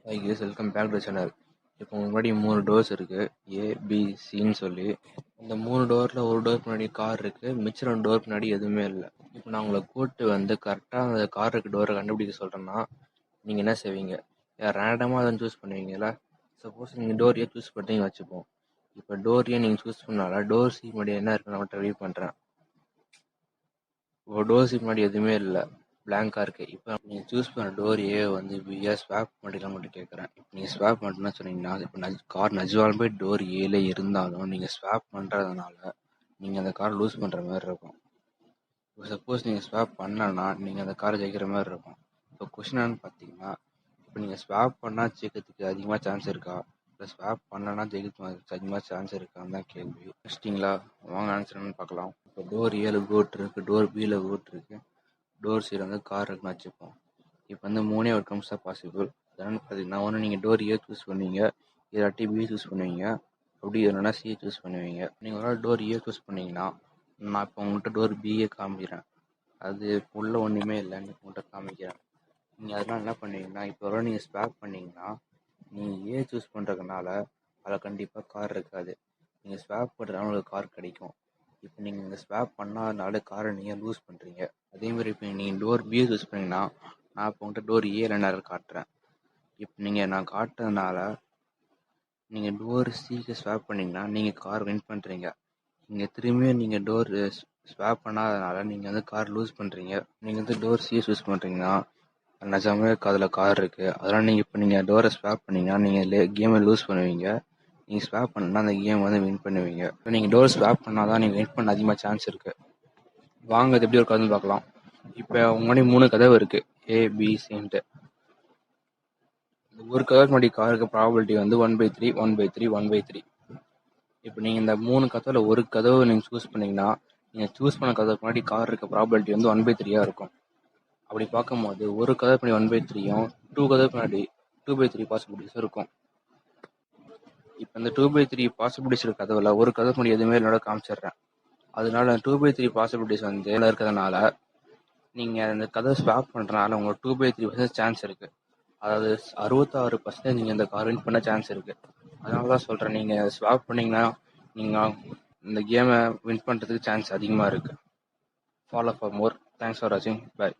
Hi guys, welcome back to channel. இப்போ முன்னாடி 3 doors இருக்குது, ஏ பி சின்னு சொல்லி. இந்த 3 டோரில் ஒரு டோர் முன்னாடி கார் இருக்குது, மிச்சம் 2 டோர் முன்னாடி எதுவுமே இல்லை. இப்போ நான் உங்களை கூப்பிட்டு வந்து கரெக்டாக அந்த கார் இருக்க டோரை கண்டுபிடிக்க சொல்கிறேன்னா நீங்கள் என்ன செய்வீங்க? ரேண்டமாக அதை சூஸ் பண்ணுவீங்களா? சப்போஸ் நீங்கள் டோர் ஏ சூஸ் பண்ணுறீங்க வச்சுப்போம். இப்போ டோர் ஏ நீங்கள் சூஸ் பண்ணால டோர் சி முன்னாடி என்ன இருக்குன்னு நான் ரிவ்யூ பண்ணுறேன். இப்போ டோர் சி முன்னாடி எதுவுமே இல்லை, பிளாங்காக இருக்குது. இப்போ நீங்கள் சூஸ் பண்ண டோர் ஏ வந்து இப்போ ஸ்வாப் பண்ணிடலாம் மட்டும் கேட்குறேன். இப்போ நீங்கள் ஸ்வாப் பண்ணணும்னு சொன்னீங்கன்னா இப்போ கார் நிஜமாலுமே டோர் ஏல இருந்தாலும் நீங்கள் ஸ்வாப் பண்ணுறதுனால நீங்கள் அந்த கார் லூஸ் பண்ணுற மாதிரி இருக்கும். இப்போ சப்போஸ் நீங்கள் ஸ்வாப் பண்ணலன்னா நீங்கள் அந்த காரை ஜெயிக்கிற மாதிரி இருக்கும். இப்போ கொஷின் என்னன்னு பார்த்தீங்கன்னா, இப்போ நீங்கள் ஸ்வாப் பண்ணால் ஜெயிக்கிறதுக்கு அதிகமாக சான்ஸ் இருக்கா, இல்லை ஸ்வாப் பண்ணலன்னா ஜெயிக்கிறதுக்கு அதிகமாக சான்ஸ் இருக்கான்னு தான் கேள்வி. வச்சிட்டிங்களா? வாங்க ஆன்சர் என்னன்னு பார்க்கலாம். இப்போ டோர் ஏல கோட் இருக்குது, டோர் பியில் கோட் இருக்குது, டோர் சைடு வந்து கார் இருக்குன்னு வச்சுப்போம். இப்போ வந்து 3 அவுட்கம்ஸ் தான் பாசிபிள். என்னென்னு பார்த்தீங்கன்னா, ஒன்று நீங்கள் டோர் ஏ சூஸ் பண்ணுவீங்க, இல்லாட்டி பி சூஸ் பண்ணுவீங்க, அப்படி இல்லைன்னா சி சூஸ் பண்ணுவீங்க. நீங்கள் ஒரு டோர் ஏ சூஸ் பண்ணிங்கன்னா நான் இப்போ உங்கள்கிட்ட டோர் பிஏ காமிக்கிறேன். அது உள்ள ஒன்றுமே இல்லைன்னு உங்கள்கிட்ட காமிக்கிறேன். நீங்கள் அதெல்லாம் என்ன பண்ணுவீங்கன்னா, இப்போ நீங்கள் ஸ்வாப் பண்ணிங்கன்னா நீங்கள் ஏ சூஸ் பண்ணுறதுனால அதில் கண்டிப்பாக கார் இருக்காது. நீங்கள் ஸ்வாப் பண்ணுறதுனால உங்களுக்கு கார் கிடைக்கும். இப்போ நீங்கள் இந்த ஸ்வாப் பண்ணாதனால காரை நீங்கள் லூஸ் பண்ணுறீங்க. அதேமாதிரி இப்போ நீங்கள் டோர் பியை சூஸ் பண்ணிங்கன்னா நான் இப்போ உங்கள்கிட்ட டோர் ஏல நேரம் காட்டுறேன். இப்போ நீங்கள் நான் காட்டுறதுனால நீங்கள் டோர் சிக்கு ஸ்வாப் பண்ணிங்கன்னா நீங்கள் கார் வின் பண்ணுறீங்க. நீங்கள் திரும்பியும் நீங்கள் டோர் ஸ்வாப் பண்ணாதனால நீங்கள் வந்து கார் லூஸ் பண்ணுறீங்க. நீங்கள் வந்து டோர் சியை சூஸ் பண்ணுறீங்கன்னா நிஜமே அதில் கார் இருக்குது. அதனால் நீங்கள் இப்போ நீங்கள் டோரை ஸ்வாப் பண்ணிங்கன்னா நீங்கள் கேமை லூஸ் பண்ணுவீங்க. நீங்கள் ஸ்வாப் பண்ணால் அந்த கேம் வந்து வின் பண்ணுவீங்க. இப்போ நீங்கள் டோர் ஸ்வாப் பண்ணால் தான் நீங்கள் வின் பண்ண அதிகமாக சான்ஸ் இருக்குது. வாங்க அது எப்படி ஒரு கதை பார்க்கலாம். இப்போ முன்னாடி 3 கதவு இருக்குது, ஏ பி சின்ட்டு. ஒரு கதவுக்கு முன்னாடி காருக்கு ப்ராபபிலிட்டி வந்து 1/3 1/3 1/3. இப்போ நீங்கள் இந்த 3 கதவுல ஒரு கதவு நீங்கள் சூஸ் பண்ணிங்கன்னா நீங்கள் சூஸ் பண்ண கதவுக்கு முன்னாடி கார் இருக்க ப்ராபபிலிட்டி வந்து 1/3 இருக்கும். அப்படி பார்க்கும்போது ஒரு கதவுக்கு முன்னாடி 1/3யும் 2 கதவுக்கு முன்னாடி 2/3 பாசிபிலிட்டிஸும் இருக்கும். இப்போ இந்த 2/3 பாசிபிலிட்டிஸ் இருக்க கதவுல ஒரு கதவுக்கு முன்னாடி எதுவுமே என்னோட காமிச்சிடுறேன். அதனால 2/3 பாசிபிலிட்டிஸ் வந்து இருக்கிறதுனால நீங்கள் அந்த கதவை ஸ்வாப் பண்ணுறதுனால உங்களுக்கு 2/3% சான்ஸ் இருக்குது. அதாவது 66% நீங்கள் இந்த கார் வின் பண்ண சான்ஸ் இருக்குது. அதனால தான் சொல்கிறேன், நீங்கள் ஸ்வாப் பண்ணிங்கன்னா நீங்கள் இந்த கேமை வின் பண்ணுறதுக்கு சான்ஸ் அதிகமாக இருக்குது. Follow for more. Thanks for வாட்சிங். பை.